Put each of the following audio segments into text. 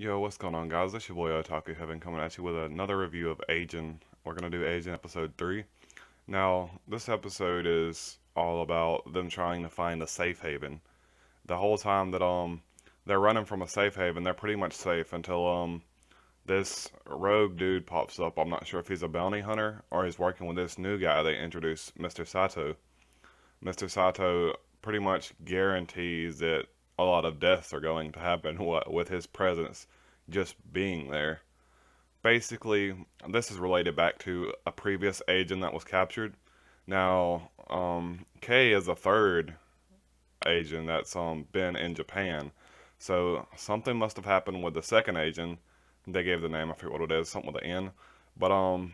Yo, what's going on, guys? It's your boy Otaku Heaven coming at you with another review of Ajin. We're gonna do Ajin episode 3. Now, this episode is all about them trying to find a safe haven. The whole time that they're running from a safe haven, they're pretty much safe until this rogue dude pops up. I'm not sure if he's a bounty hunter or he's working with this new guy they introduced, Mr. Sato. Mr. Sato pretty much guarantees that a lot of deaths are going to happen with his presence just being there. Basically, this is related back to a previous agent that was captured. Now, K is a third agent that's been in Japan. So something must have happened with the second agent. They gave the name, I forget what it is, something with an N. But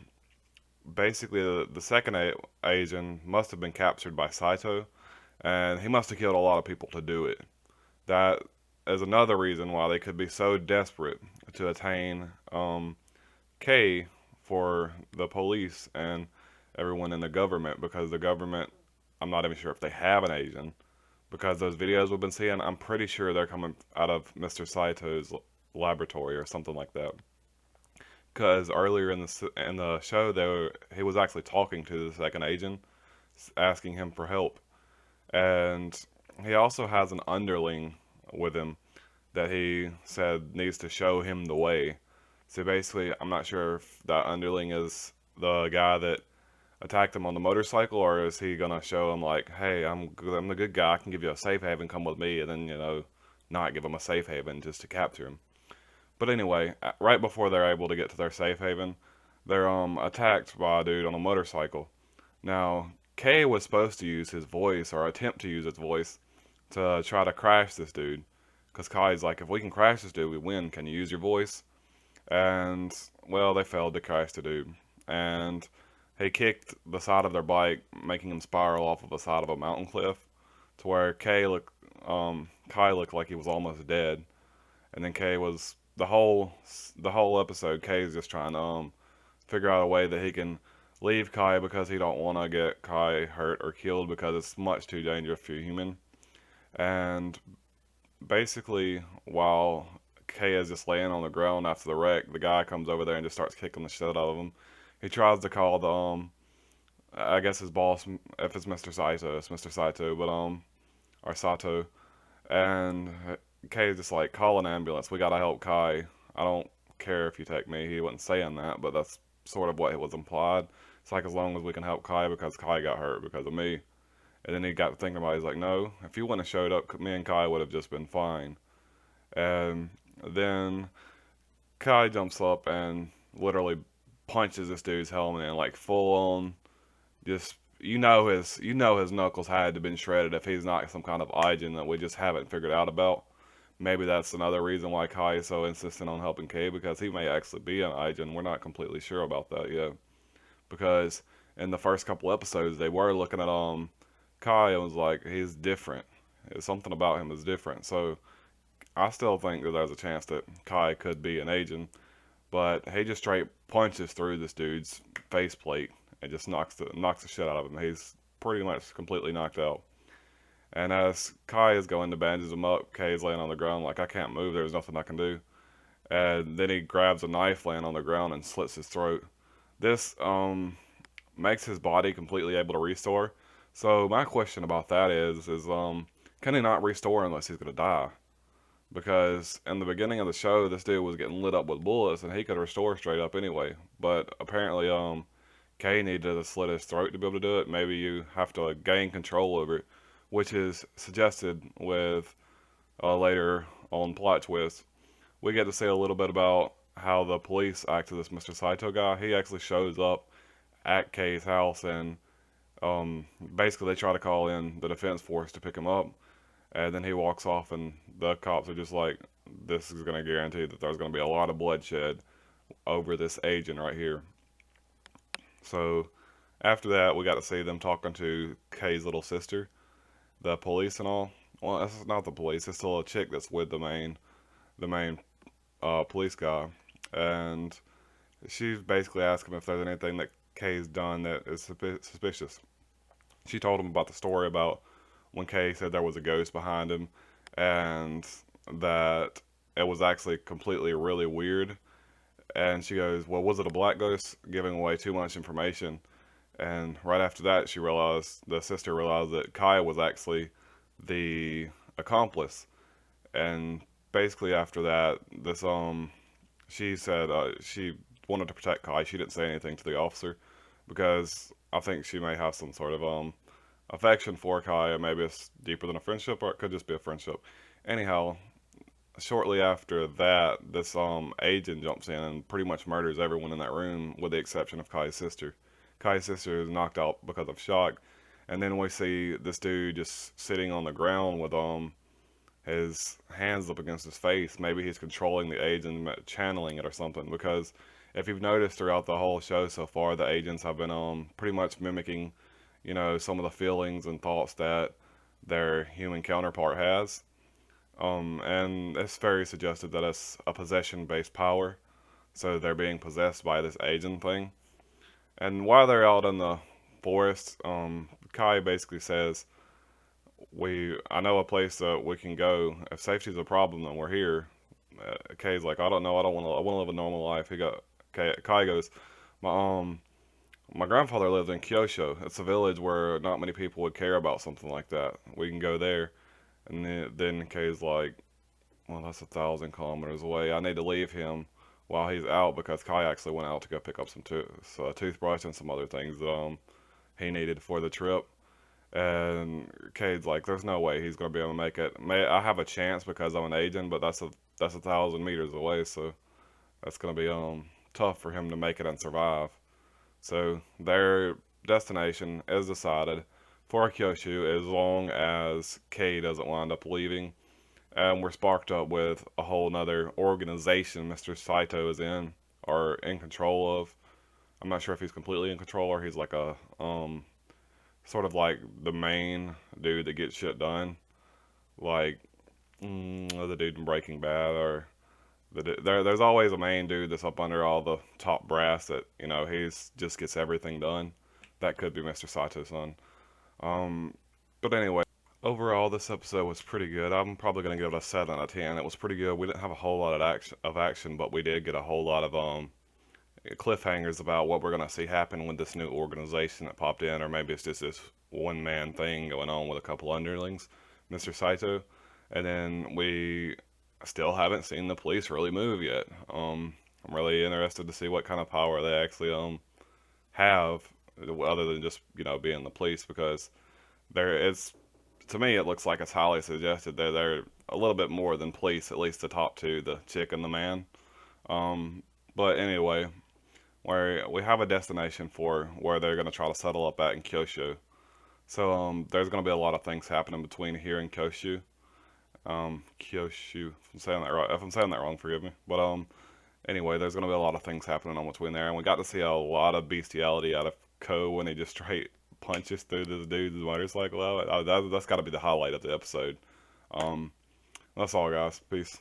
basically the second agent must have been captured by Saito, and he must have killed a lot of people to do it. That is another reason why they could be so desperate to attain K for the police and everyone in the government, because the government, I'm not even sure if they have an agent, because those videos we've been seeing, I'm pretty sure they're coming out of Mr. Saito's laboratory or something like that. Because earlier in the show, he was actually talking to the second agent, asking him for help, and he also has an underling with him that he said needs to show him the way. So basically, I'm not sure if that underling is the guy that attacked him on the motorcycle, or is he gonna show him like, hey, I'm the good guy, I can give you a safe haven, come with me, and then not give him a safe haven just to capture him. But anyway, right before they're able to get to their safe haven, they're attacked by a dude on a motorcycle. Now, Kay was supposed to use his voice, or attempt to use his voice, to try to crash this dude. Because Kai's like, if we can crash this dude, we win. Can you use your voice? And, well, they failed to crash the dude. And he kicked the side of their bike, making him spiral off of the side of a mountain cliff, to where Kai looked like he was almost dead. And then Kay was the whole episode. Kay's just trying to figure out a way that he can leave Kai, because he don't want to get Kai hurt or killed, because it's much too dangerous for a human. And basically, while Kay is just laying on the ground after the wreck, the guy comes over there and just starts kicking the shit out of him. He tries to call the I guess his boss, if it's Mr. Saito, it's Mr. Saito, but or Sato, and Kay is just like, call an ambulance. We gotta help Kai. I don't care if you take me. He wasn't saying that, but that's sort of what it was implied. It's like, as long as we can help Kai, because Kai got hurt because of me. And then he got thinking about it. He's like, no, if you wouldn't have showed up, me and Kai would have just been fine. And then Kai jumps up and literally punches this dude's helmet in, like full on. Just his knuckles had to been shredded if he's not some kind of Ajin that we just haven't figured out about. Maybe that's another reason why Kai is so insistent on helping Kay, because he may actually be an Ajin. We're not completely sure about that yet, because in the first couple episodes they were looking at Kai and was like, he's different. Something about him is different. So I still think that there's a chance that Kai could be an agent, but he just straight punches through this dude's faceplate and just knocks the shit out of him. He's pretty much completely knocked out. And as Kai is going to bandage him up, Kay's laying on the ground like, I can't move. There's nothing I can do. And then he grabs a knife laying on the ground and slits his throat. This makes his body completely able to restore. So my question about that is can he not restore unless he's gonna die? Because in the beginning of the show, this dude was getting lit up with bullets, and he could restore straight up anyway. But apparently, Kay needed to slit his throat to be able to do it. Maybe you have to gain control over it, which is suggested with later on plot twist. We get to see a little bit about how the police act to this Mr. Saito guy. He actually shows up at Kay's house, and basically they try to call in the defense force to pick him up, and then he walks off, and the cops are just like, this is going to guarantee that there's going to be a lot of bloodshed over this agent right here. So after that, we got to see them talking to Kay's little sister, the police and all. Well, it's not the police. It's still a chick that's with the main police guy, and she's basically asking him if there's anything that Kay's done that is suspicious. She told him about the story about when Kay said there was a ghost behind him, and that it was actually completely really weird. And she goes, "Well, was it a black ghost?" Giving away too much information. And right after that, the sister realized that Kai was actually the accomplice. And basically after that, she said she wanted to protect Kai. She didn't say anything to the officer because I think she may have some sort of affection for Kai, and maybe it's deeper than a friendship, or it could just be a friendship. Anyhow, shortly after that, this agent jumps in and pretty much murders everyone in that room with the exception of Kai's sister. Kai's sister is knocked out because of shock, and then we see this dude just sitting on the ground with his hands up against his face. Maybe he's controlling the agent, channeling it or something. Because if you've noticed throughout the whole show so far, the agents have been pretty much mimicking, some of the feelings and thoughts that their human counterpart has. And it's very suggested that it's a possession-based power. So they're being possessed by this agent thing. And while they're out in the forest, Kai basically says, I know a place that we can go. If safety's a problem, then we're here. Kay's like, I don't know, I want to live a normal life. Kai goes, my my grandfather lived in Kyosho. It's a village where not many people would care about something like that. We can go there. And then Kay's like, well, that's 1,000 kilometers away. I need to leave him while he's out because Kai actually went out to go pick up so a toothbrush and some other things that he needed for the trip. And Cade's like, "There's no way he's gonna be able to make it. I have a chance because I'm an agent, but that's 1,000 meters away, so that's gonna be tough for him to make it and survive." So their destination is decided for Kyushu as long as Kay doesn't wind up leaving. And we're sparked up with a whole nother organization Mr. Saito is in or in control of. I'm not sure if he's completely in control or he's like a sort of like the main dude that gets shit done, like the dude in Breaking Bad, or there's always a main dude that's up under all the top brass that he's just gets everything done. That could be Mr. Sato's son. Um, but anyway, overall this episode was pretty good. I'm probably gonna give it a 7 out of 10. It was pretty good. We didn't have a whole lot of action, but we did get a whole lot of cliffhangers about what we're going to see happen with this new organization that popped in, or maybe it's just this one man thing going on with a couple underlings, Mr. Saito. And then we still haven't seen the police really move yet. I'm really interested to see what kind of power they actually have, other than just being the police, because there is, to me, it looks like it's highly suggested that they're a little bit more than police, at least the top two, the chick and the man. But anyway, where we have a destination for where they're going to try to settle up at in Kyushu. So there's going to be a lot of things happening between here and Kyushu. Kyushu, if I'm saying that right. If I'm saying that wrong, forgive me. But anyway, there's going to be a lot of things happening on between there, and we got to see a lot of bestiality out of Ko when he just straight punches through this dude's motorcycle. That's got to be the highlight of the episode. That's all, guys. Peace.